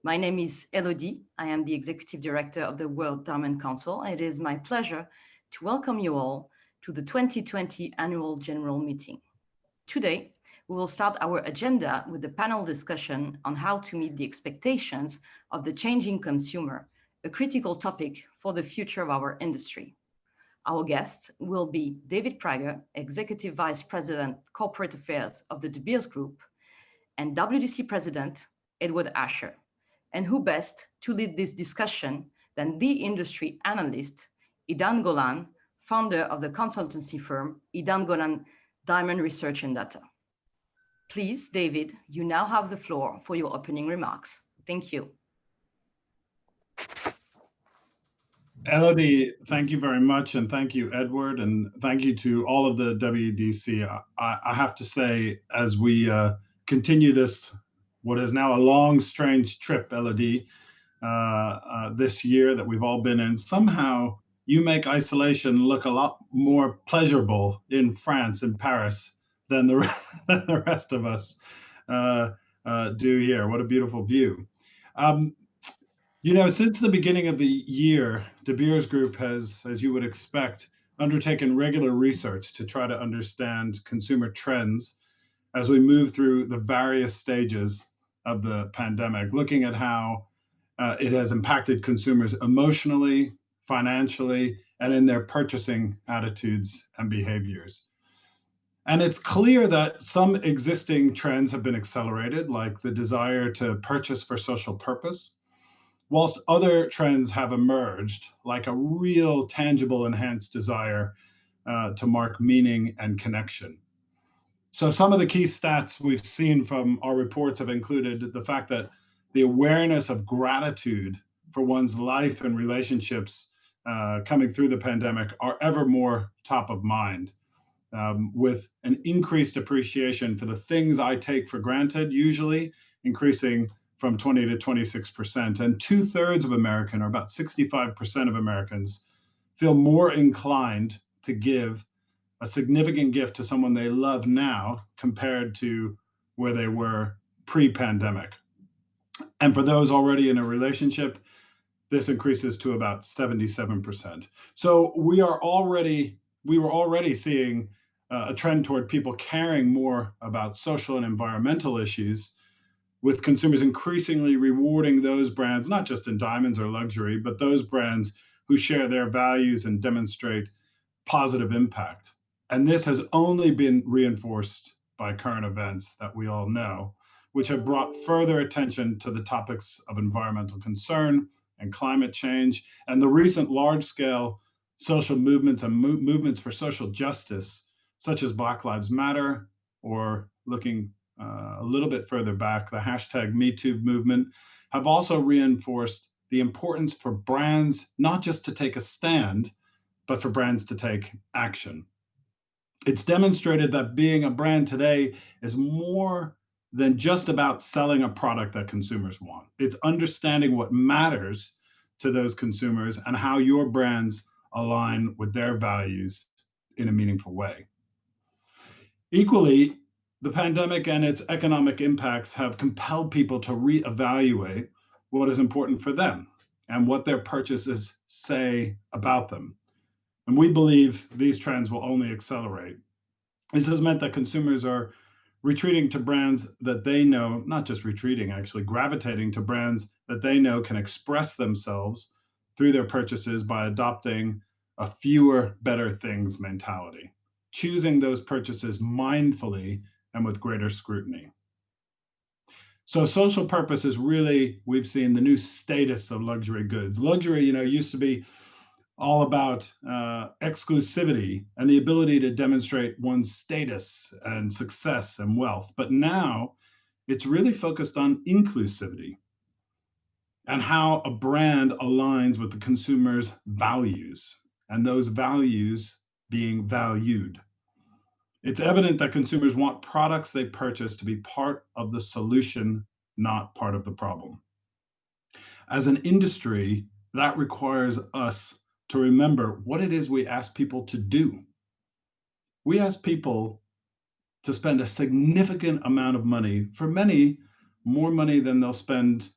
My name is Elodie. I am the Executive Director of the World Diamond Council, and it is my pleasure to welcome you all to the 2020 Annual General Meeting. Today, we will start our agenda with a panel discussion on how to meet the expectations of the changing consumer, a critical topic for the future of our industry. Our guests will be David Prager, Executive Vice President, Corporate Affairs of the De Beers Group, and WDC President, Edward Asscher. And who best to lead this discussion than the industry analyst, Edahn Golan, founder of the consultancy firm, Edahn Golan Diamond Research and Data. Please, David, you now have the floor for your opening remarks. Thank you. Elodie, thank you very much, and thank you, Edward, and thank you to all of the WDC. I have to say, as we continue this, what is now a long, strange trip, Elodie, this year that we've all been in, somehow you make isolation look a lot more pleasurable in France, in Paris, than the rest of us do here. What a beautiful view. You know, since the beginning of the year, De Beers Group has, as you would expect, undertaken regular research to try to understand consumer trends as we move through the various stages of the pandemic, looking at how it has impacted consumers emotionally, financially, and in their purchasing attitudes and behaviors. And it's clear that some existing trends have been accelerated, like the desire to purchase for social purpose, whilst other trends have emerged, like a real tangible enhanced desire to mark meaning and connection. So some of the key stats we've seen from our reports have included the fact that the awareness of gratitude for one's life and relationships coming through the pandemic are ever more top of mind, with an increased appreciation for the things I take for granted, usually increasing from 20 to 26%. And 2/3 of Americans, or about 65% of Americans, feel more inclined to give a significant gift to someone they love now compared to where they were pre-pandemic. And for those already in a relationship, this increases to about 77%. So we were already seeing a trend toward people caring more about social and environmental issues, with consumers increasingly rewarding those brands, not just in diamonds or luxury, but those brands who share their values and demonstrate positive impact. And this has only been reinforced by current events that we all know, which have brought further attention to the topics of environmental concern and climate change, and the recent large-scale social movements and movements for social justice, such as Black Lives Matter, or looking a little bit further back, the hashtag #MeToo movement, have also reinforced the importance for brands not just to take a stand, but for brands to take action. It's demonstrated that being a brand today is more than just about selling a product that consumers want. It's understanding what matters to those consumers and how your brands align with their values in a meaningful way. Equally, the pandemic and its economic impacts have compelled people to reevaluate what is important for them and what their purchases say about them. And we believe these trends will only accelerate. This has meant that consumers are retreating to brands that they know, not just retreating, actually gravitating to brands that they know can express themselves through their purchases by adopting a fewer, better things mentality, choosing those purchases mindfully and with greater scrutiny. So social purpose is really, we've seen, the new status of luxury goods. Luxury, used to be all about exclusivity and the ability to demonstrate one's status and success and wealth. But now it's really focused on inclusivity and how a brand aligns with the consumer's values, and those values being valued. It's evident that consumers want products they purchase to be part of the solution, not part of the problem. As an industry, that requires us to remember what it is we ask people to do. We ask people to spend a significant amount of money, for many, more money than they'll spend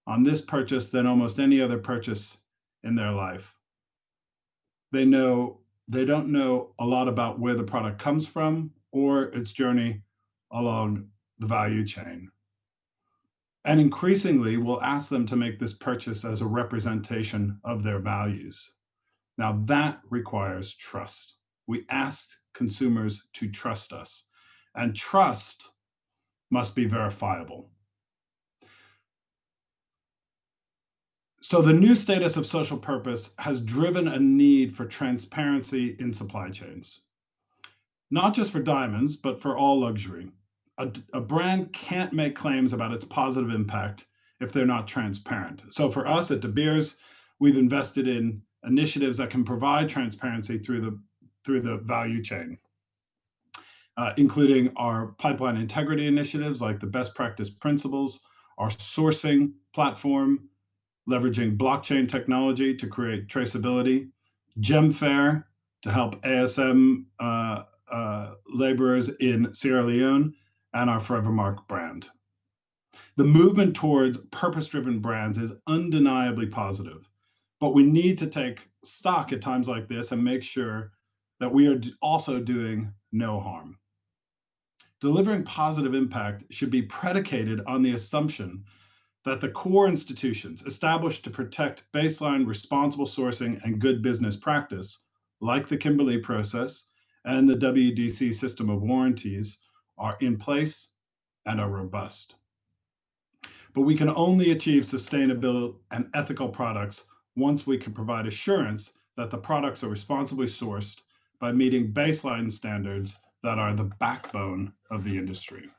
on this purchase than almost any other purchase in their life. They don't know a lot about where the product comes from or its journey along the value chain. And increasingly, we'll ask them to make this purchase as a representation of their values. Now, that requires trust. We ask consumers to trust us, and trust must be verifiable. So the new status of social purpose has driven a need for transparency in supply chains, not just for diamonds, but for all luxury. A brand can't make claims about its positive impact if they're not transparent. So for us at De Beers, we've invested in initiatives that can provide transparency through the value chain, including our pipeline integrity initiatives like the best practice principles, our sourcing platform, leveraging blockchain technology to create traceability, GemFair to help ASM laborers in Sierra Leone, and our Forevermark brand. The movement towards purpose-driven brands is undeniably positive, but we need to take stock at times like this and make sure that we are also doing no harm. Delivering positive impact should be predicated on the assumption that the core institutions established to protect baseline responsible sourcing and good business practice, like the Kimberley process and the WDC system of warranties, are in place and are robust. But we can only achieve sustainable and ethical products once we can provide assurance that the products are responsibly sourced by meeting baseline standards that are the backbone of the industry.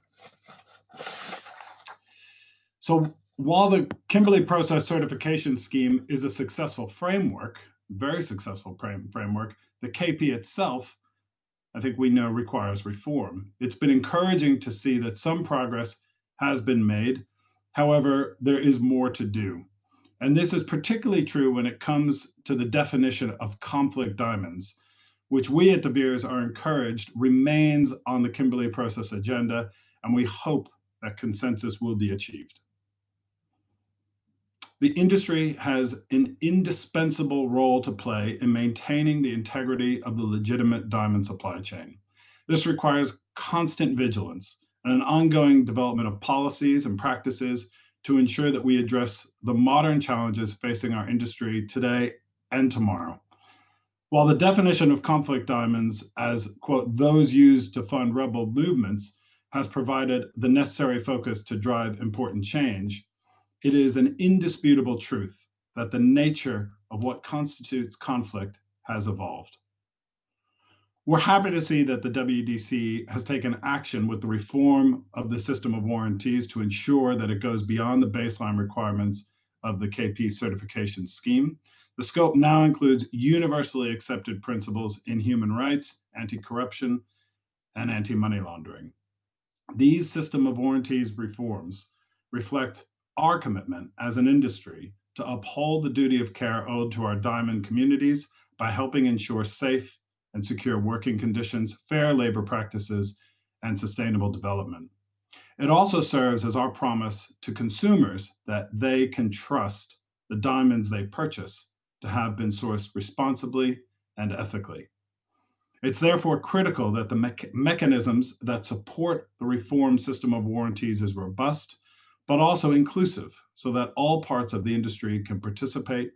So while the Kimberley process certification scheme is a successful framework, very successful framework, the KP itself, I think we know, requires reform. It's been encouraging to see that some progress has been made. However, there is more to do. And this is particularly true when it comes to the definition of conflict diamonds, which we at De Beers are encouraged remains on the Kimberley process agenda, and we hope that consensus will be achieved. The industry has an indispensable role to play in maintaining the integrity of the legitimate diamond supply chain. This requires constant vigilance and an ongoing development of policies and practices to ensure that we address the modern challenges facing our industry today and tomorrow. While the definition of conflict diamonds as, quote, those used to fund rebel movements has provided the necessary focus to drive important change, it is an indisputable truth that the nature of what constitutes conflict has evolved. We're happy to see that the WDC has taken action with the reform of the system of warranties to ensure that it goes beyond the baseline requirements of the KP certification scheme. The scope now includes universally accepted principles in human rights, anti-corruption, and anti-money laundering. These system of warranties reforms reflect our commitment as an industry to uphold the duty of care owed to our diamond communities by helping ensure safe and secure working conditions, fair labor practices, and sustainable development. It also serves as our promise to consumers that they can trust the diamonds they purchase to have been sourced responsibly and ethically. It's therefore critical that the mechanisms that support the reform system of warranties is robust, but also inclusive, so that all parts of the industry can participate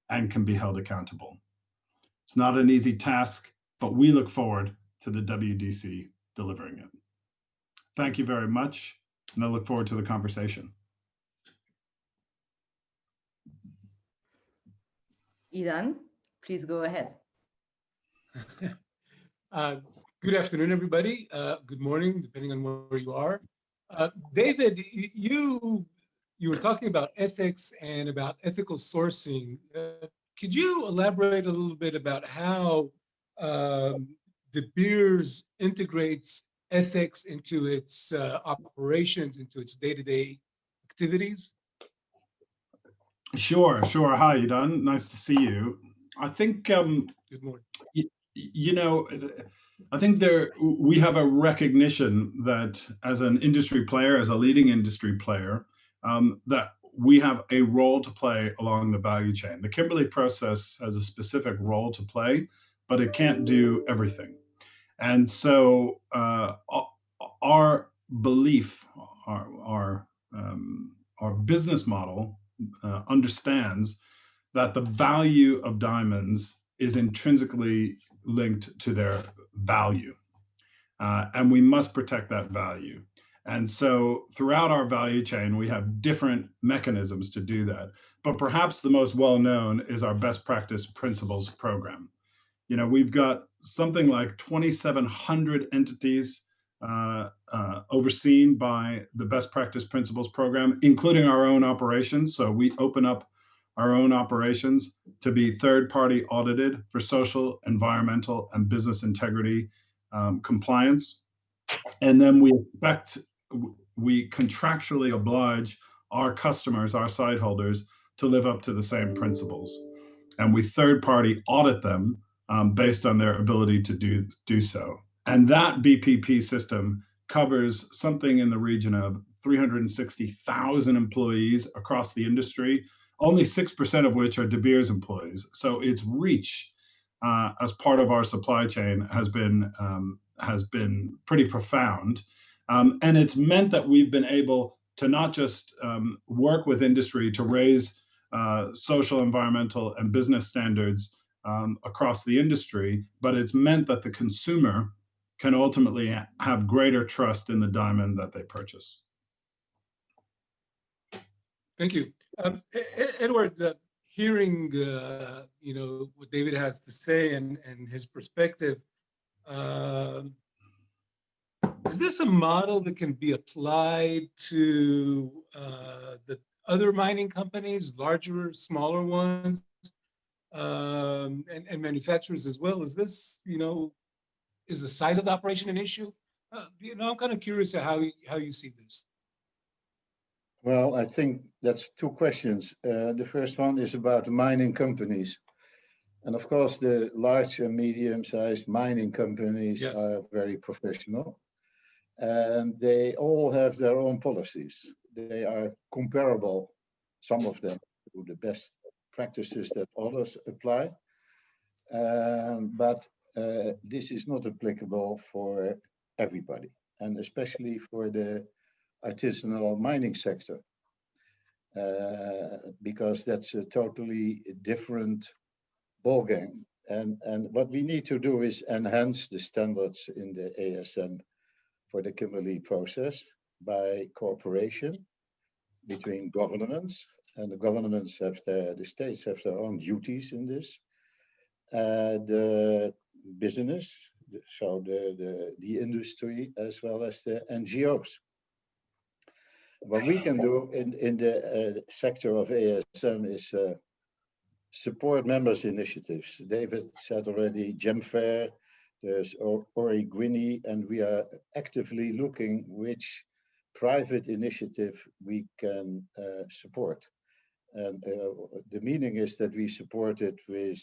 and can be held accountable. It's not an easy task, but we look forward to the WDC delivering it. Thank you very much, and I look forward to the conversation. Edahn, please go ahead. Good afternoon, everybody. Good morning, depending on where you are. David, you were talking about ethics and about ethical sourcing. Could you elaborate a little bit about how De Beers integrates ethics into its operations, into its day-to-day activities? Sure. Hi, Edahn. Nice to see you. I think Good morning. I think we have a recognition that as an industry player, as a leading industry player, that we have a role to play along the value chain. The Kimberley process has a specific role to play, but it can't do everything. And so our belief, our business model understands that the value of diamonds is intrinsically linked to their value. And we must protect that value. And so throughout our value chain, we have different mechanisms to do that. But perhaps the most well-known is our best practice principles program. You know, we've got something like 2,700 entities overseen by the best practice principles program, including our own operations. So we open up our own operations to be third-party audited for social, environmental, and business integrity compliance. And then we contractually oblige our customers, our site holders, to live up to the same principles. And we third-party audit them based on their ability to do so. And that BPP system covers something in the region of 360,000 employees across the industry, only 6% of which are De Beers employees. So its reach as part of our supply chain has been pretty profound. And it's meant that we've been able to not just work with industry to raise social, environmental, and business standards across the industry, but it's meant that the consumer can ultimately have greater trust in the diamond that they purchase. Thank you. Edward, hearing you know, what David has to say and his perspective, is this a model that can be applied to the other mining companies, larger, smaller ones, and manufacturers as well? Is this, you know, is the size of the operation an issue? You know, I'm kind of curious how you see this. Well, I think that's two questions. The first one is about the mining companies. And of course, the large and medium-sized mining companies Yes. are very professional. And they all have their own policies. They are comparable, some of them, to the best practices that others apply. But this is not applicable for everybody, and especially for the artisanal mining sector, because that's a totally different ballgame. And what we need to do is enhance the standards in the ASM for the Kimberley process by cooperation between governments, and the governments have the states have their own duties in this. The business, so the industry, as well as the NGOs. What we can do in the sector of ASM is support members' initiatives. David said already, Gem Fair, there's Ori Gwini, and we are actively looking which private initiative we can support. And the meaning is that we support it with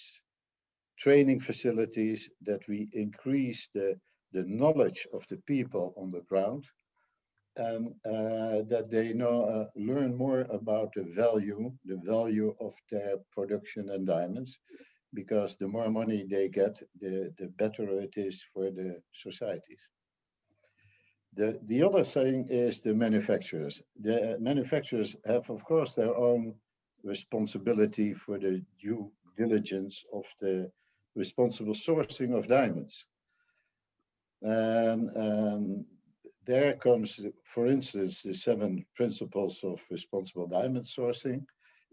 training facilities, that we increase the knowledge of the people on the ground, and that they learn more about the value of their production and diamonds, because the more money they get, the better it is for the societies. The other thing is the manufacturers. The manufacturers have, of course, their own responsibility for the due diligence of the responsible sourcing of diamonds. And there comes, for instance, the 7 principles of responsible diamond sourcing,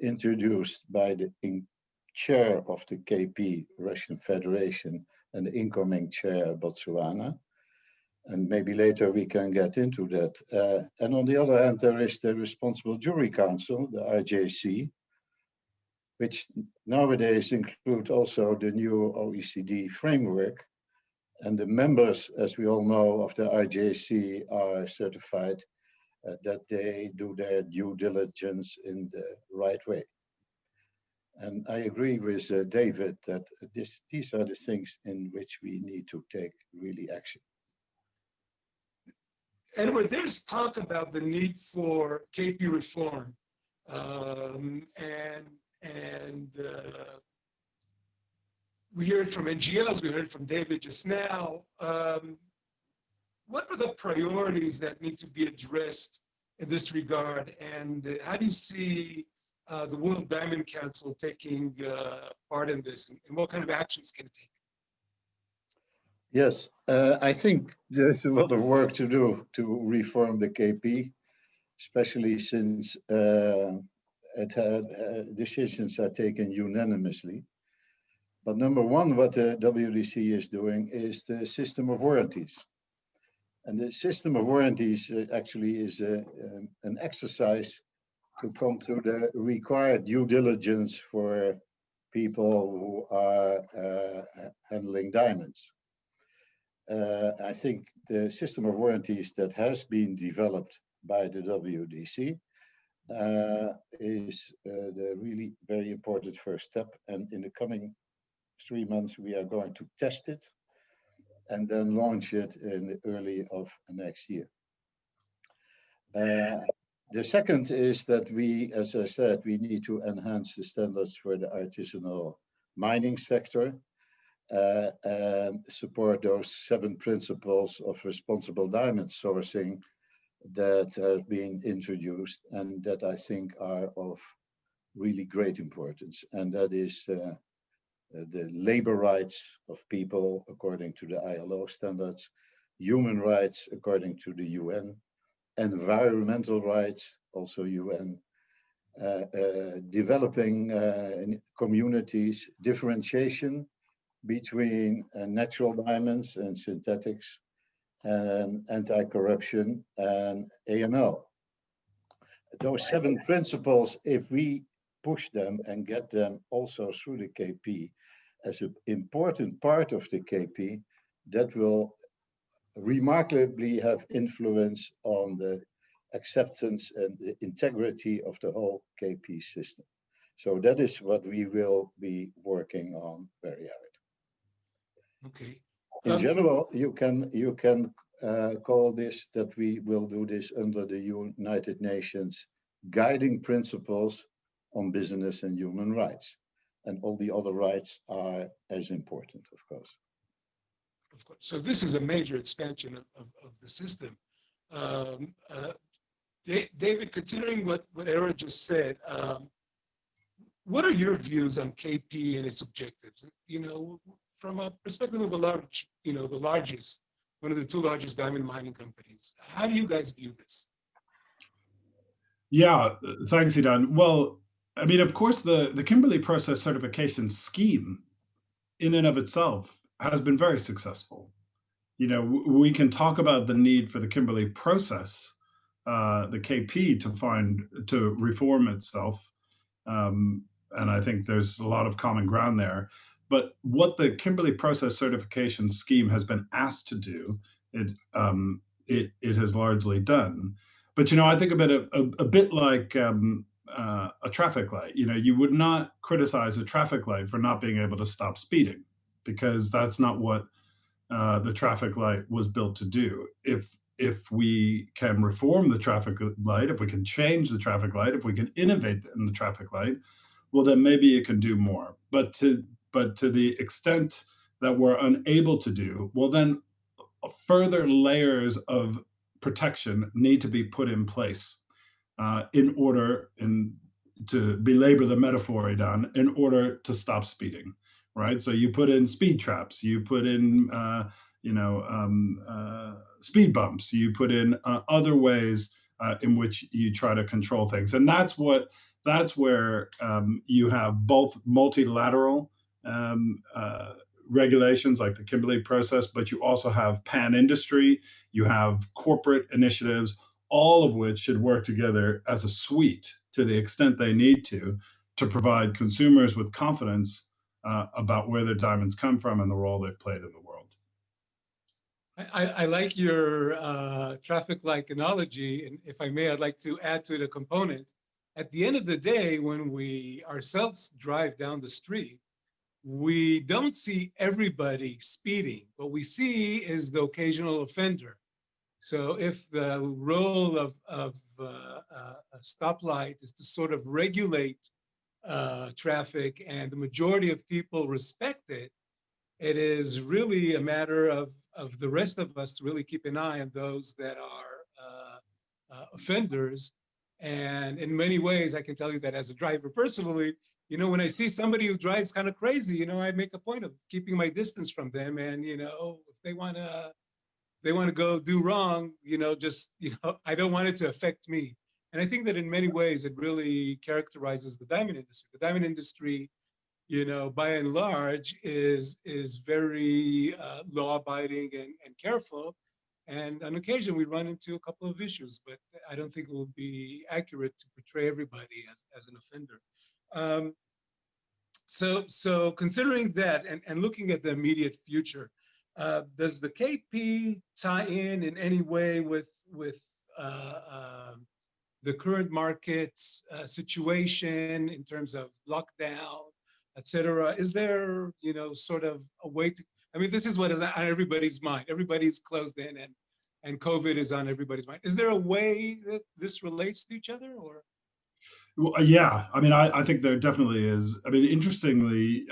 introduced by the chair of the KP, Russian Federation, and the incoming chair, Botswana. And maybe later we can get into that. And on the other hand, there is the Responsible Jewelry Council, the RJC, which nowadays include also the new OECD framework. And the members, as we all know, of the RJC are certified that they do their due diligence in the right way. And I agree with David that these are the things in which we need to take really action. Edward, there's talk about the need for KP reform. We hear it from NGOs, we heard it from David just now. What are the priorities that need to be addressed in this regard? And how do you see the World Diamond Council taking part in this? And what kind of actions can it take? Yes, I think there's a lot of work to do to reform the KP, especially since decisions are taken unanimously. But number one, what the WDC is doing is the system of warranties. And the system of warranties actually is an exercise to come to the required due diligence for people who are handling diamonds. I think the system of warranties that has been developed by the WDC is the really very important first step. And in the coming 3 months, we are going to test it and then launch it in the early of next year. The second is that we, as I said, we need to enhance the standards for the artisanal mining sector and support those 7 principles of responsible diamond sourcing that have been introduced and that I think are of really great importance. And that is the labor rights of people according to the ILO standards, human rights according to the UN, environmental rights, also UN, developing communities, differentiation between natural diamonds and synthetics, and anti-corruption and AML. Those 7 principles, if we push them and get them also through the KP as an important part of the KP, that will remarkably have influence on the acceptance and the integrity of the whole KP system. So that is what we will be working on very hard. Okay. In general, you can call this that we will do this under the United Nations guiding principles on business and human rights. And all the other rights are as important, of course. Of course. So this is a major expansion of the system. David, considering what Edahn just said, what are your views on KP and its objectives? You know, from a perspective of a large, you know, the largest, one of the 2 largest diamond mining companies, how do you guys view this? Yeah, thanks, Edahn. Well, I mean, of course, the Kimberley process certification scheme in and of itself has been very successful. You know, we can talk about the need for the Kimberley process, the KP, to reform itself. And I think there's a lot of common ground there. But what the Kimberley process certification scheme has been asked to do, it has largely done. But, you know, I think about it a bit like a traffic light. You know, you would not criticize a traffic light for not being able to stop speeding, because that's not what the traffic light was built to do. If we can reform the traffic light, if we can change the traffic light, if we can innovate in the traffic light, well, then maybe it can do more. But to the extent that we're unable to do, well, then further layers of protection need to be put in place in order, to belabor the metaphor, Edahn, in order to stop speeding, right? So you put in speed traps, you put in speed bumps, you put in other ways in which you try to control things, and that's where you have both multilateral regulations like the Kimberley process, but you also have pan-industry, you have corporate initiatives, all of which should work together as a suite to the extent they need to provide consumers with confidence about where their diamonds come from and the role they've played in the world. I like your traffic-like analogy, and if I may, I'd like to add to it a component. At the end of the day, when we ourselves drive down the street, we don't see everybody speeding. What we see is the occasional offender. So if the role of a stoplight is to sort of regulate traffic and the majority of people respect it, it is really a matter of the rest of us to really keep an eye on those that are offenders. And in many ways, I can tell you that as a driver personally, you know, when I see somebody who drives kind of crazy, you know, I make a point of keeping my distance from them. And, you know, if they want to go do wrong, you know, just, you know, I don't want it to affect me. And I think that in many ways, it really characterizes the diamond industry. The diamond industry, you know, by and large, is very law-abiding and careful. And on occasion, we run into a couple of issues, but I don't think it will be accurate to portray everybody as an offender. So considering that and looking at the immediate future, does the KP tie in any way with the current market situation in terms of lockdown, et cetera? Is there, you know, sort of a way to, I mean, this is what is on everybody's mind. Everybody's closed in and COVID is on everybody's mind. Is there a way that this relates to each other, or? Well, yeah, I mean, I think there definitely is. I mean, interestingly,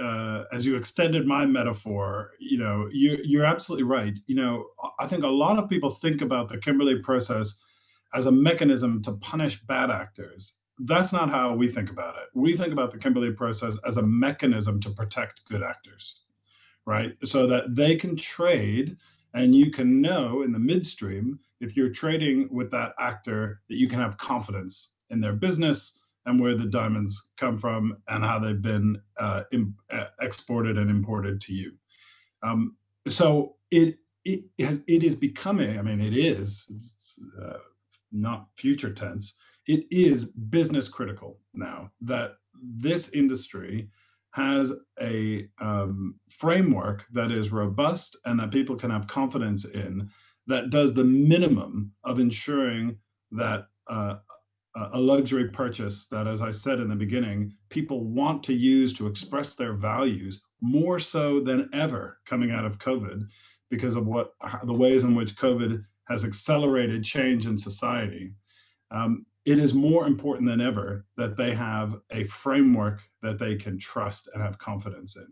as you extended my metaphor, you know, you're absolutely right. You know, I think a lot of people think about the Kimberley process as a mechanism to punish bad actors. That's not how we think about it. We think about the Kimberley process as a mechanism to protect good actors, right? So that they can trade, and you can know in the midstream, if you're trading with that actor, that you can have confidence in their business and where the diamonds come from and how they've been exported and imported to you. So it is becoming, I mean, it is not future tense, it is business critical now that this industry has a framework that is robust and that people can have confidence in, that does the minimum of ensuring that a luxury purchase that, as I said in the beginning, people want to use to express their values more so than ever coming out of COVID, because of the ways in which COVID has accelerated change in society. It is more important than ever that they have a framework that they can trust and have confidence in.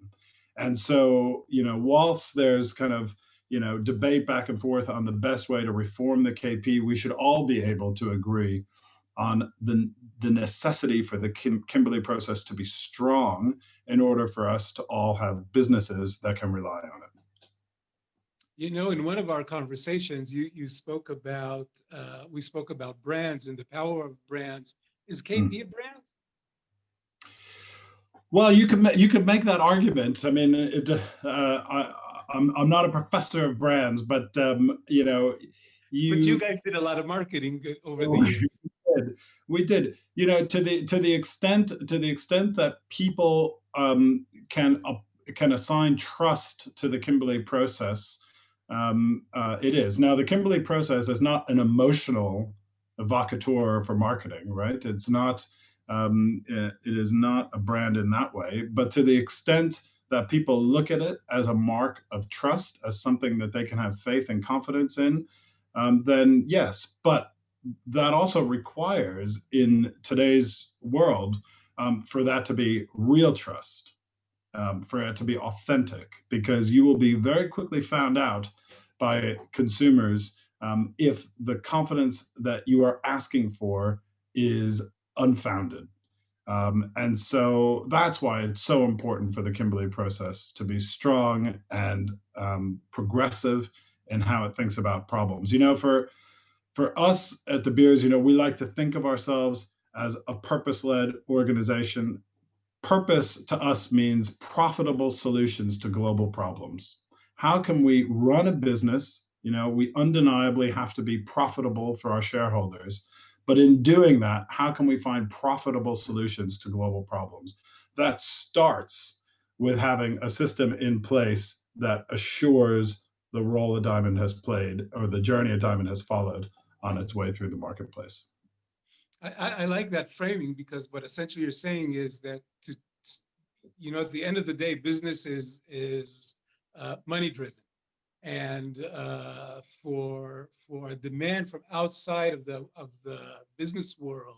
And so, you know, whilst there's kind of, you know, debate back and forth on the best way to reform the KP, we should all be able to agree on the necessity for the Kimberley process to be strong in order for us to all have businesses that can rely on it. You know, in one of our conversations, you spoke about, we spoke about brands and the power of brands. Is KP a brand? Well, you could make that argument. I mean, I'm not a professor of brands, but you know, But you guys did a lot of marketing over the years. We did. You know, to the extent that people can assign trust to the Kimberley process, it is. Now, the Kimberley process is not an emotional evocateur for marketing, right? It's not. It is not a brand in that way. But to the extent that people look at it as a mark of trust, as something that they can have faith and confidence in, then yes. But that also requires, in today's world, for that to be real trust, for it to be authentic, because you will be very quickly found out by consumers if the confidence that you are asking for is unfounded. And so that's why it's so important for the Kimberley process to be strong and progressive in how it thinks about problems. You know, for us at De Beers, you know, we like to think of ourselves as a purpose-led organization. Purpose to us means profitable solutions to global problems. How can we run a business? You know, we undeniably have to be profitable for our shareholders. But in doing that, how can we find profitable solutions to global problems? That starts with having a system in place that assures the role a diamond has played, or the journey a diamond has followed on its way through the marketplace. I like that framing, because what essentially you're saying is that, you know, at the end of the day, business is money driven. and for a demand from outside of the business world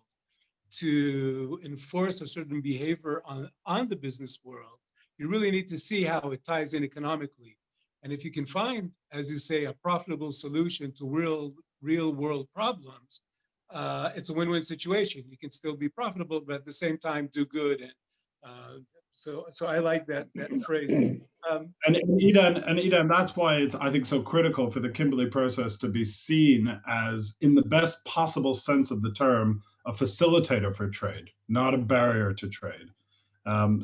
to enforce a certain behavior on the business world, you really need to see how it ties in economically. And if you can find, as you say, a profitable solution to real world problems, it's a win-win situation. You can still be profitable, but at the same time do good. And so I like that phrase. And Edahn, that's why it's, I think, so critical for the Kimberley process to be seen as, in the best possible sense of the term, a facilitator for trade, not a barrier to trade.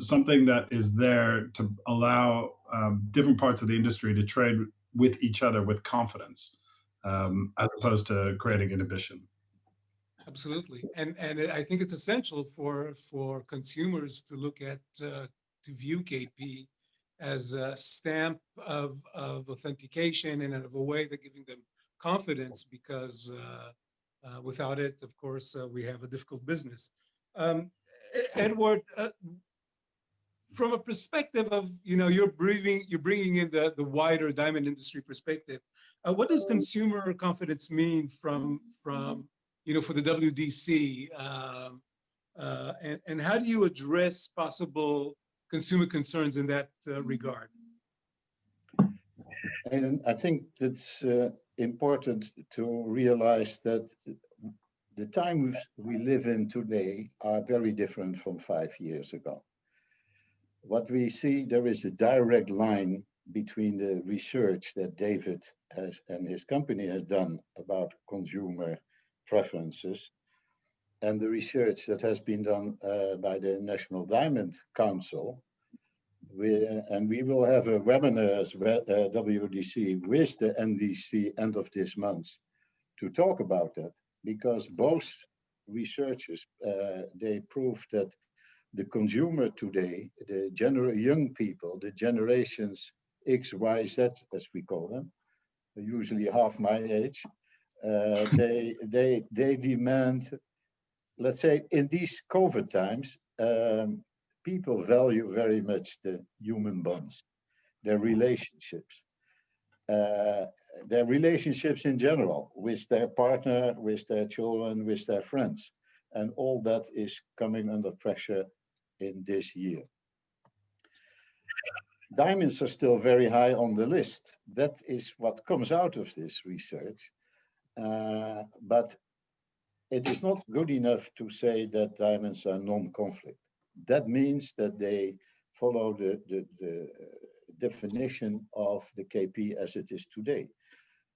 Something that is there to allow different parts of the industry to trade with each other with confidence, as opposed to creating inhibition. Absolutely, and I think it's essential for consumers to look at to view KP as a stamp of authentication and of a way that giving them confidence, because without it, of course, we have a difficult business. Edward, from a perspective of, you're bringing in the wider diamond industry perspective, what does consumer confidence mean from for the WDC, and how do you address possible consumer concerns in that regard? And I think it's important to realize that the times we live in today are very different from 5 years ago. What we see, there is a direct line between the research that David and his company has done about consumer preferences and the research that has been done by the National Diamond Council. We will have a webinar as WDC with the NDC end of this month to talk about that, because both researchers, they prove that the consumer today, the young people, the generations X, Y, Z, as we call them, usually half my age, they demand, let's say, in these COVID times, people value very much the human bonds, their relationships in general with their partner, with their children, with their friends. And all that is coming under pressure in this year. Diamonds are still very high on the list. That is what comes out of this research. But it is not good enough to say that diamonds are non-conflict. That means that they follow the definition of the KP as it is today.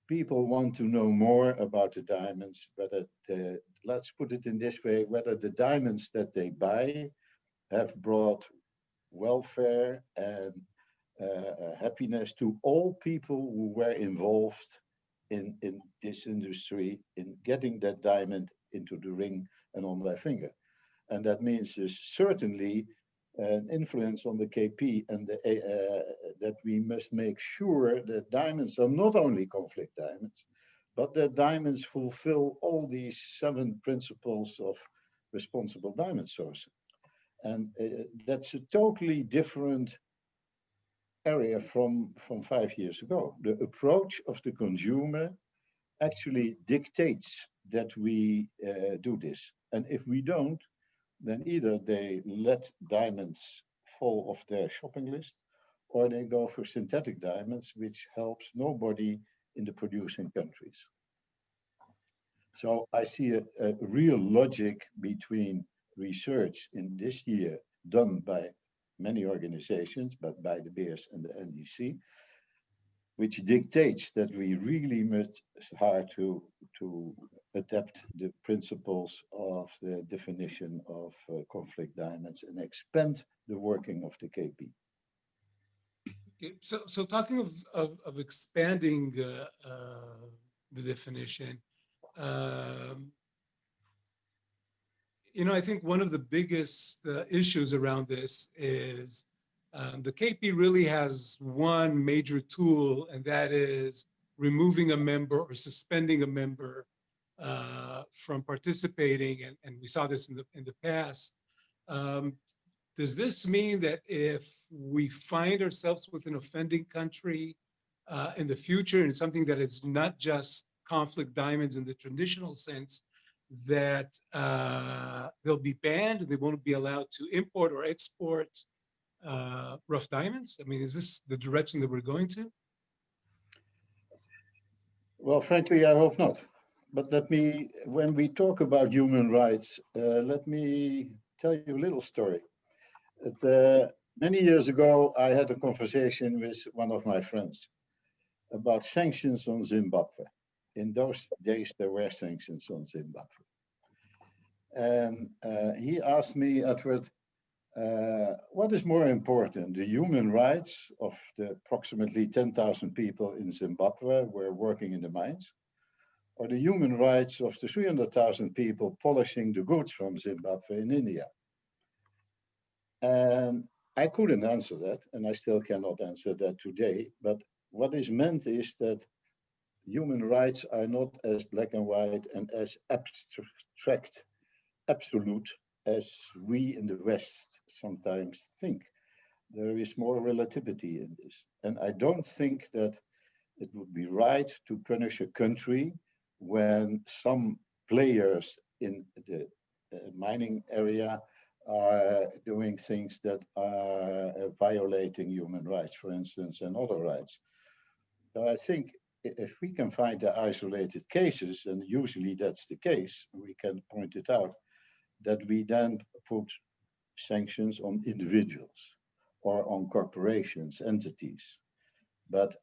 People want to know more about the diamonds, whether let's put it in this way, whether the diamonds that they buy have brought welfare and happiness to all people who were involved in this industry, in getting that diamond into the ring and on their finger. And that means there's certainly an influence on the KP, and that we must make sure that diamonds are not only conflict diamonds, but that diamonds fulfill all these 7 principles of responsible diamond sourcing. And that's a totally different area from 5 years ago. The approach of the consumer actually dictates that we do this. And if we don't, then either they let diamonds fall off their shopping list, or they go for synthetic diamonds, which helps nobody in the producing countries. So I see a real logic between research in this year done by many organizations, but by the BEERS and the NDC, which dictates that we really must start to adapt the principles of the definition of conflict diamonds and expand the working of the KP. Okay, so talking of expanding the definition, I think one of the biggest issues around this is the KP really has one major tool, and that is removing a member or suspending a member from participating, and we saw this in the past. Does this mean that if we find ourselves with an offending country, in the future, and something that is not just conflict diamonds in the traditional sense, that they'll be banned, they won't be allowed to import or export rough diamonds? I mean, is this the direction that we're going to? Well, frankly, I hope not. But when we talk about human rights, let me tell you a little story. Many years ago, I had a conversation with one of my friends about sanctions on Zimbabwe. In those days, there were sanctions on Zimbabwe. And he asked me, Edward, what is more important, the human rights of the approximately 10,000 people in Zimbabwe who are working in the mines, or the human rights of the 300,000 people polishing the goods from Zimbabwe in India? And I couldn't answer that, and I still cannot answer that today. But what is meant is that human rights are not as black and white and as abstract, absolute as we in the West sometimes think. There is more relativity in this. And I don't think that it would be right to punish a country when some players in the mining area are doing things that are violating human rights, for instance, and other rights. So I think if we can find the isolated cases, and usually that's the case, we can point it out, that we then put sanctions on individuals or on corporations, entities. But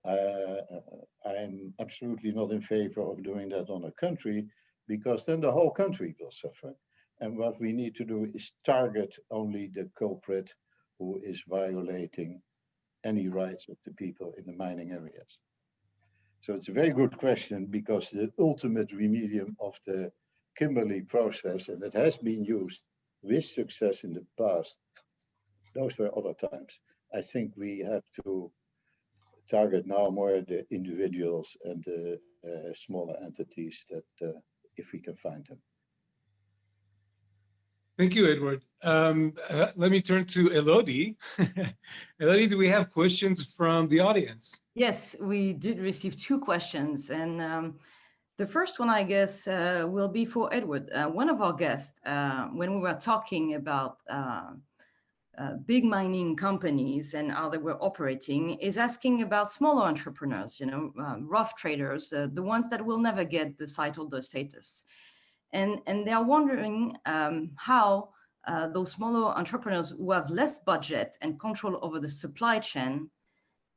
I'm absolutely not in favor of doing that on a country, because then the whole country will suffer. And what we need to do is target only the culprit who is violating any rights of the people in the mining areas. So it's a very good question, because the ultimate remedium of the Kimberley process, and it has been used with success in the past, those were other times. I think we have to target now more the individuals and the smaller entities that if we can find them. Thank you, Edward. Let me turn to Elodie. Elodie, do we have questions from the audience? Yes, we did receive two questions. And the first one, I guess, will be for Edward. One of our guests, when we were talking about big mining companies and how they were operating, is asking about smaller entrepreneurs, rough traders, the ones that will never get the sightholder status. And they are wondering how those smaller entrepreneurs who have less budget and control over the supply chain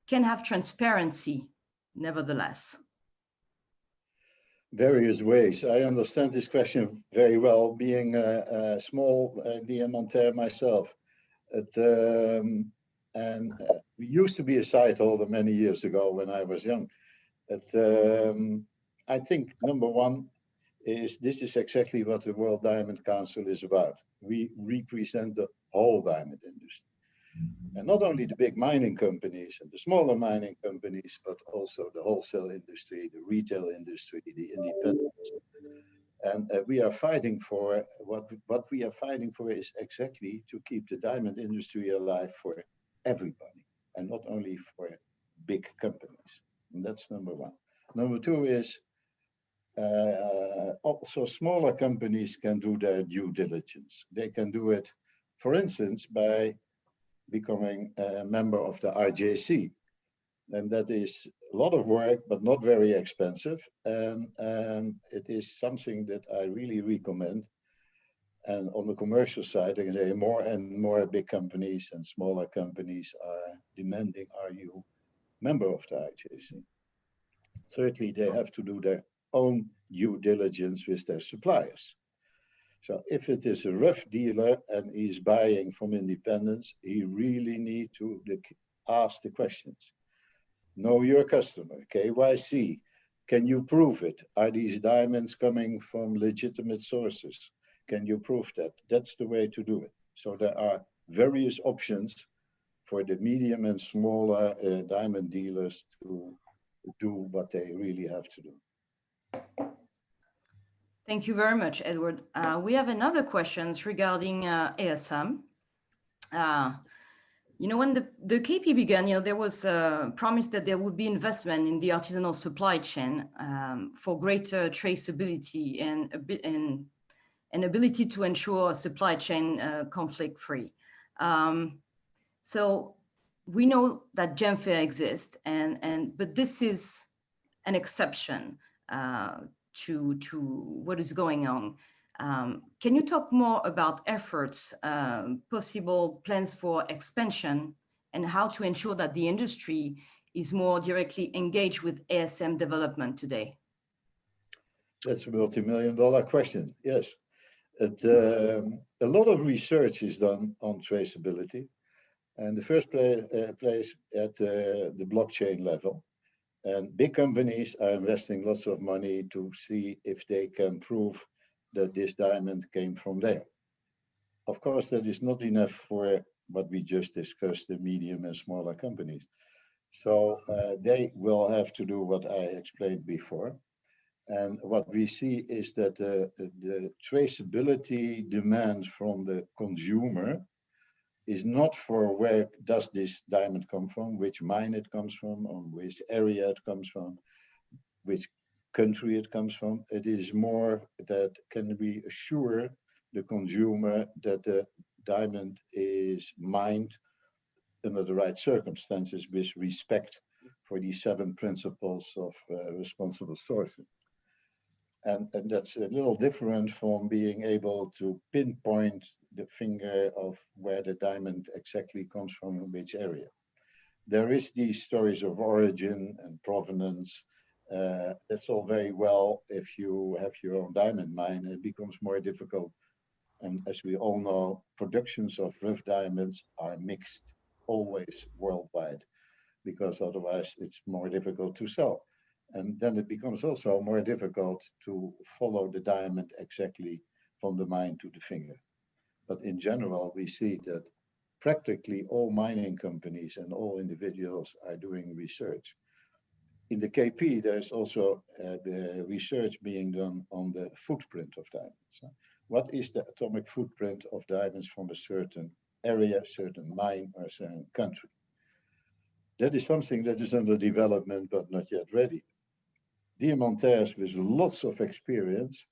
can have transparency, nevertheless. Various ways. I understand this question very well, being a small diamantaire myself. We used to be a sightholder many years ago when I was young. I think number one is this is exactly what the World Diamond Council is about. We represent the whole diamond industry. And not only the big mining companies and the smaller mining companies, but also the wholesale industry, the retail industry, the independents. And we are fighting for, what we are fighting for is exactly to keep the diamond industry alive for everybody, and not only for big companies. And that's number one. Number two is, also smaller companies can do their due diligence. They can do it, for instance, by becoming a member of the RJC. And that is a lot of work, but not very expensive. And it is something that I really recommend. And on the commercial side, I can say more and more big companies and smaller companies are demanding, are you member of the RJC? Thirdly, they have to do their own due diligence with their suppliers. So if it is a rough dealer and he's buying from independents, he really needs to ask the questions. Know your customer, KYC. Can you prove it? Are these diamonds coming from legitimate sources? Can you prove that? That's the way to do it. So there are various options for the medium and smaller diamond dealers to do what they really have to do. Thank you very much, Edward. We have another question regarding ASM. You know, when the KP began, you know, there was a promise that there would be investment in the artisanal supply chain for greater traceability and an ability to ensure supply chain conflict-free. So we know that GemFair exists, but this is an exception to what is going on. Can you talk more about efforts, possible plans for expansion, and how to ensure that the industry is more directly engaged with ASM development today? That's a multi-million-dollar question, yes. A lot of research is done on traceability, and the first place at the blockchain level. And big companies are investing lots of money to see if they can prove that this diamond came from there. Of course, that is not enough for what we just discussed, the medium and smaller companies. So they will have to do what I explained before. And what we see is that the traceability demand from the consumer is not for where does this diamond come from, which mine it comes from, or which area it comes from, which country it comes from. It is more that can we assure the consumer that the diamond is mined under the right circumstances with respect for these 7 principles of responsible sourcing. And that's a little different from being able to pinpoint the finger of where the diamond exactly comes from in which area. There is these stories of origin and provenance. That's all very well if you have your own diamond mine. It becomes more difficult. And as we all know, productions of rough diamonds are mixed always worldwide, because otherwise it's more difficult to sell. And then it becomes also more difficult to follow the diamond exactly from the mine to the finger. But in general, we see that practically all mining companies and all individuals are doing research. In the KP, there's also the research being done on the footprint of diamonds. What is the atomic footprint of diamonds from a certain area, certain mine, or a certain country? That is something that is under development, but not yet ready. Diamantaires with lots of experience,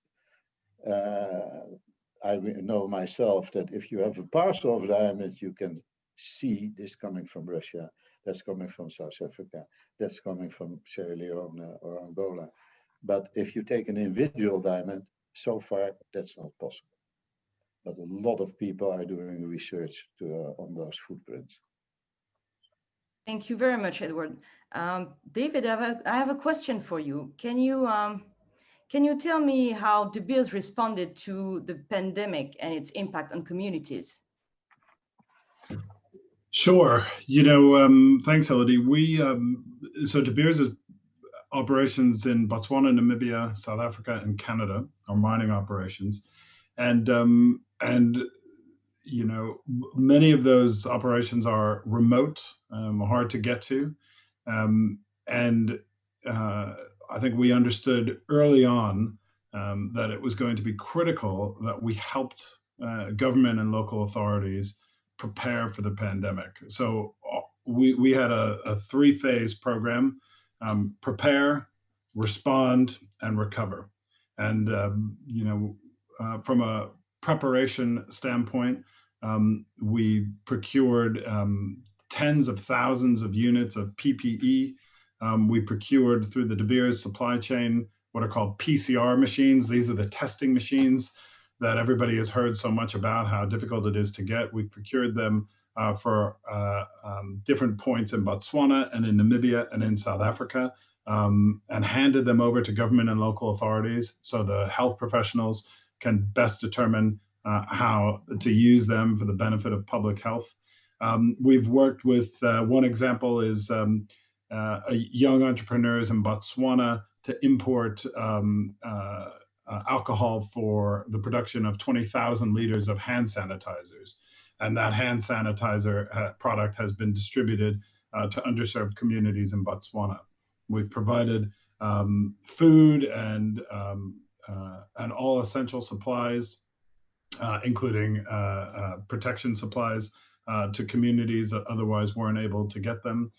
I know myself that if you have a parcel of diamonds, you can see this coming from Russia, that's coming from South Africa, that's coming from Sierra Leone or Angola. But if you take an individual diamond, so far that's not possible. But a lot of people are doing research on those footprints. Thank you very much, Edward. David, I have a question for you. Can you tell me how De Beers responded to the pandemic and its impact on communities? Sure. You know, thanks, Elodie. So De Beers' operations in Botswana, Namibia, South Africa, and Canada are mining operations, and you know, many of those operations are remote, hard to get to, and I think we understood early on that it was going to be critical that we helped government and local authorities prepare for the pandemic. So we had a 3-phase program: prepare, respond, and recover. And you know, from a preparation standpoint, we procured tens of thousands of units of PPE. We procured through the De Beers supply chain what are called PCR machines. These are the testing machines that everybody has heard so much about, how difficult it is to get. We've procured them for different points in Botswana and in Namibia and in South Africa, and handed them over to government and local authorities so the health professionals can best determine how to use them for the benefit of public health. We've worked with, one example is young entrepreneurs in Botswana to import alcohol for the production of 20,000 liters of hand sanitizers. And that hand sanitizer product has been distributed to underserved communities in Botswana. We've provided food and all essential supplies, including protection supplies to communities that otherwise weren't able to get them.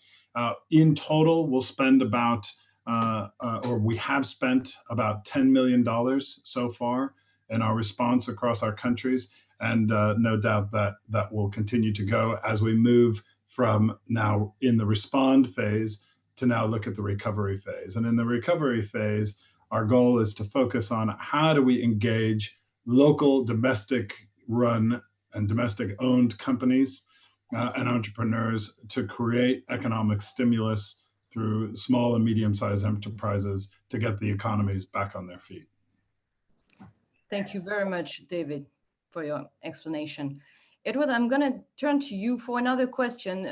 In total, we'll spend about, or we have spent about $10 million so far in our response across our countries. And no doubt that that will continue to go as we move from now in the respond phase to now look at the recovery phase. And in the recovery phase, our goal is to focus on how do we engage local domestic run and domestic owned companies and entrepreneurs to create economic stimulus through small and medium-sized enterprises to get the economies back on their feet. Thank you very much, David, for your explanation. Edward, I'm going to turn to you for another question.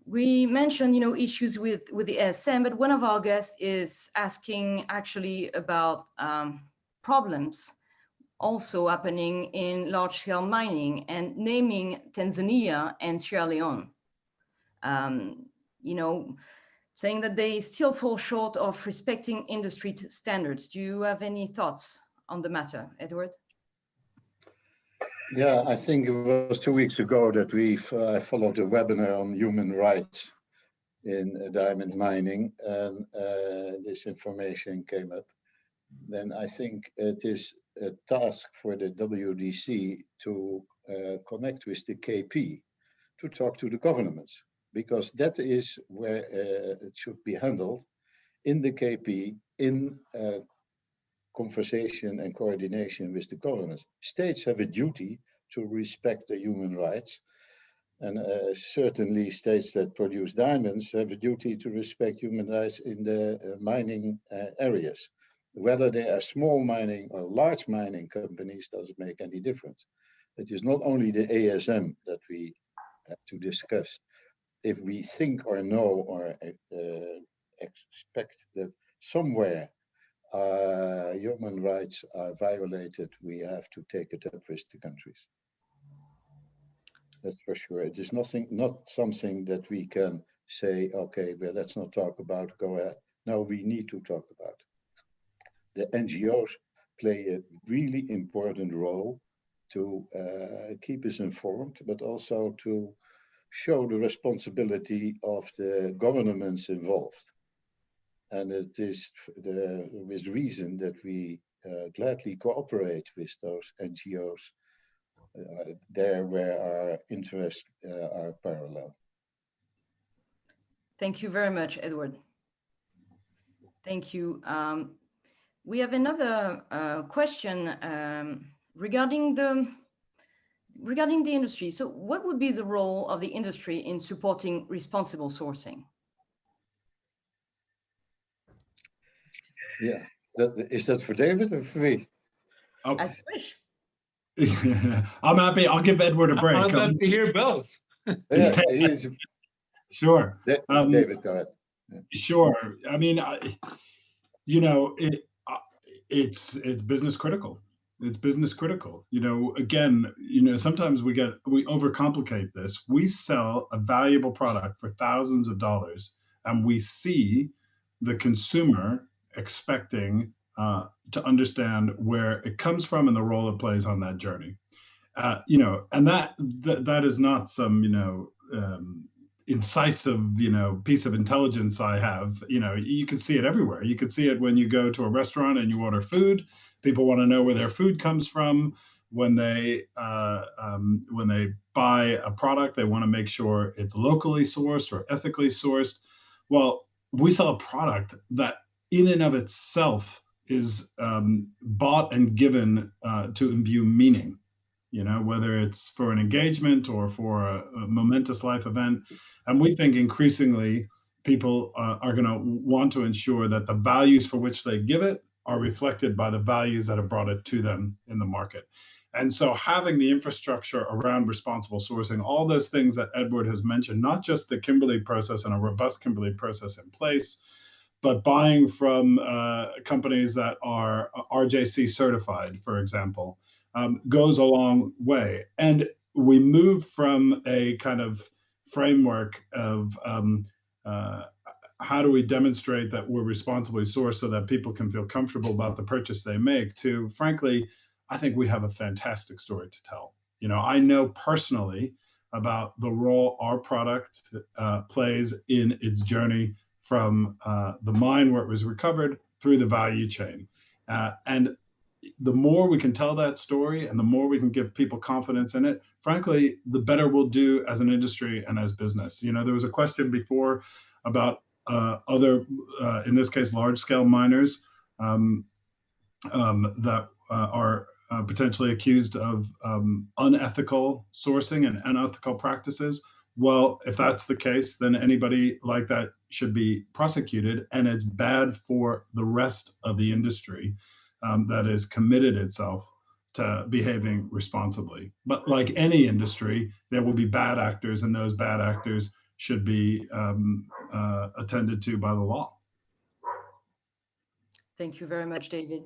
We mentioned, issues with the ASM, but one of our guests is asking actually about problems also happening in large-scale mining and naming Tanzania and Sierra Leone. Saying that they still fall short of respecting industry standards. Do you have any thoughts on the matter, Edward? Yeah, I think it was 2 weeks ago that we followed a webinar on human rights in diamond mining, and this information came up. Then I think it is a task for the WDC to connect with the KP to talk to the governments, because that is where it should be handled in the KP in conversation and coordination with the governments. States have a duty to respect the human rights, and certainly states that produce diamonds have a duty to respect human rights in the mining areas. Whether they are small mining or large mining companies doesn't make any difference. It is not only the ASM that we have to discuss. If we think or know or expect that somewhere human rights are violated, we have to take it up with the countries. That's for sure. It is not something that we can say, okay, well, let's not talk about, go ahead. No, we need to talk about it. The NGOs play a really important role to keep us informed, but also to show the responsibility of the governments involved. And it is with reason that we gladly cooperate with those NGOs there where our interests are parallel. Thank you very much, Edward. Thank you. We have another question regarding the industry. So what would be the role of the industry in supporting responsible sourcing? Yeah, is that for David or for me? Okay. As you wish. I'm happy. I'll give Edward a break. I'd love to hear both. Yeah, he's Sure. David, go ahead. Yeah. Sure. I mean, it's business critical. It's business critical. Again, sometimes we overcomplicate this. We sell a valuable product for thousands of dollars, and we see the consumer expecting to understand where it comes from and the role it plays on that journey. And that is not some incisive piece of intelligence I have. You can see it everywhere. You can see it when you go to a restaurant and you order food. People want to know where their food comes from. When they buy a product, they want to make sure it's locally sourced or ethically sourced. Well, we sell a product that in and of itself is bought and given to imbue meaning, whether it's for an engagement or for a momentous life event. And we think increasingly people are going to want to ensure that the values for which they give it are reflected by the values that have brought it to them in the market. And so having the infrastructure around responsible sourcing, all those things that Edward has mentioned, not just the Kimberley process and a robust Kimberley process in place, but buying from companies that are RJC certified, for example, goes a long way. And we move from a kind of framework of how do we demonstrate that we're responsibly sourced so that people can feel comfortable about the purchase they make to, frankly, I think we have a fantastic story to tell. I know personally about the role our product plays in its journey from the mine where it was recovered through the value chain. And the more we can tell that story and the more we can give people confidence in it, frankly, the better we'll do as an industry and as business. There was a question before about other, in this case, large-scale miners that are potentially accused of unethical sourcing and unethical practices. Well, if that's the case, then anybody like that should be prosecuted, and it's bad for the rest of the industry that has committed itself to behaving responsibly. But like any industry, there will be bad actors, and those bad actors should be attended to by the law. Thank you very much, David.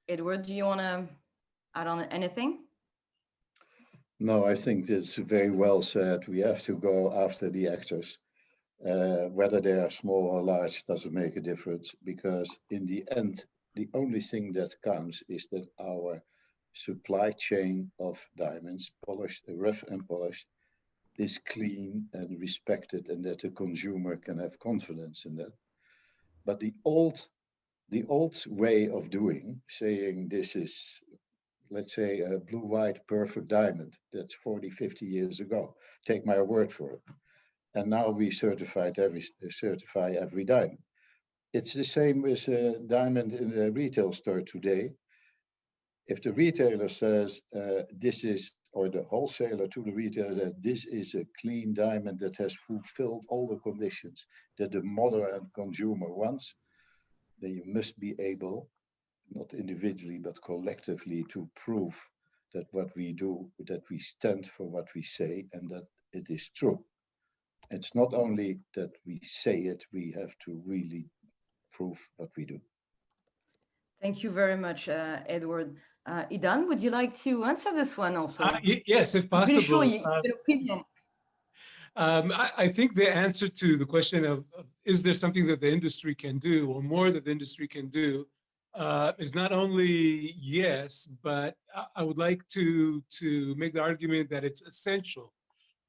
Edward, do you want to add on anything? No, I think it's very well said. We have to go after the actors. Whether they are small or large doesn't make a difference, because in the end, the only thing that counts is that our supply chain of diamonds, polished, rough and polished, is clean and respected, and that the consumer can have confidence in that. But the old way of doing, saying this is, let's say, a blue-white perfect diamond, that's 40, 50 years ago. Take my word for it. And now we certify every diamond. It's the same with a diamond in a retail store today. If the retailer says this is, or the wholesaler to the retailer, that this is a clean diamond that has fulfilled all the conditions that the modern consumer wants, then you must be able, not individually, but collectively, to prove that what we do, that we stand for what we say, and that it is true. It's not only that we say it, we have to really prove what we do. Thank you very much, Edward. Edahn, would you like to answer this one also? Yes, if possible. I'm sure you have an opinion. I think the answer to the question of is there something that the industry can do, or more that the industry can do, is not only yes, but I would like to make the argument that it's essential,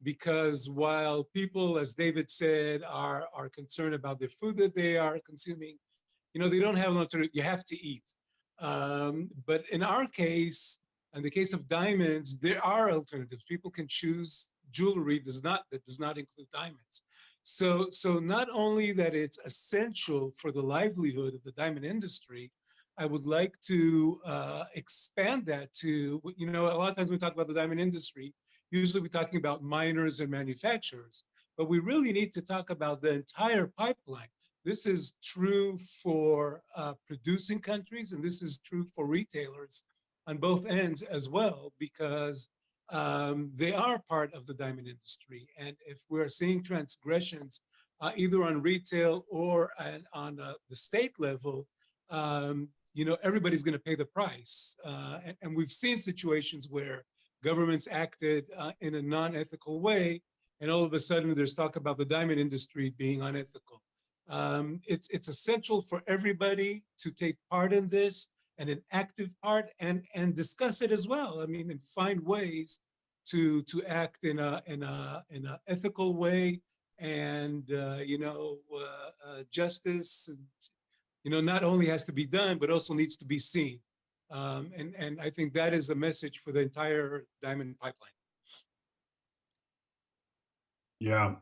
because while people, as David said, are concerned about the food that they are consuming, they don't have an alternative. You have to eat. But in our case, in the case of diamonds, there are alternatives. People can choose jewelry that does not include diamonds. So not only that it's essential for the livelihood of the diamond industry, I would like to expand that to, a lot of times when we talk about the diamond industry, usually we're talking about miners and manufacturers, but we really need to talk about the entire pipeline. This is true for producing countries, and this is true for retailers on both ends as well, because they are part of the diamond industry. And if we're seeing transgressions, either on retail or on the state level, everybody's going to pay the price. And we've seen situations where governments acted in a non-ethical way, and all of a sudden there's talk about the diamond industry being unethical. It's essential for everybody to take part in this, and an active part, and discuss it as well. I mean, and find ways to act in a ethical way, and justice, not only has to be done, but also needs to be seen. And I think that is the message for the entire diamond pipeline. Yeah,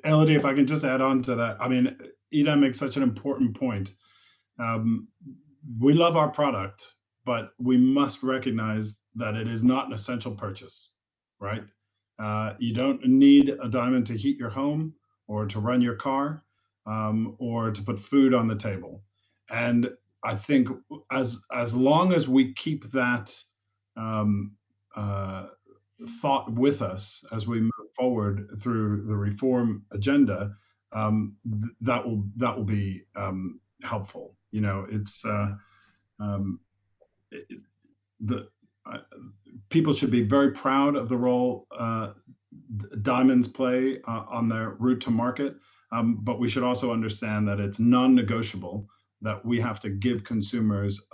Elodie, if I can just add on to that, I mean, Edahn makes such an important point. We love our product, but we must recognize that it is not an essential purchase, right? You don't need a diamond to heat your home, or to run your car, or to put food on the table. And I think as long as we keep that thought with us as we move forward through the reform agenda, that will be helpful. People should be very proud of the role diamonds play on their route to market, but we should also understand that it's non-negotiable that we have to give consumers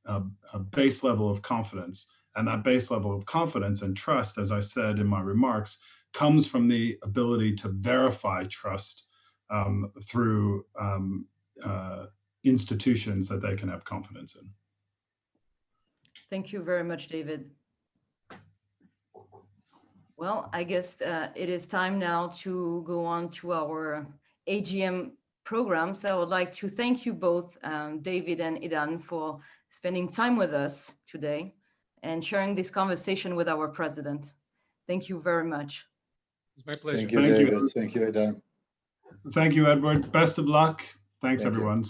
a base level of confidence And that base level of confidence and trust, as I said in my remarks, comes from the ability to verify trust through institutions that they can have confidence in. Thank you very much, David. Well, I guess it is time now to go on to our AGM program. So I would like to thank you both, David and Edahn, for spending time with us today and sharing this conversation with our president. Thank you very much. It's my pleasure. Thank you, Thank you. David. Thank you, Edahn. Thank you, Edward. Best of luck. Thanks, Thank you. everyone.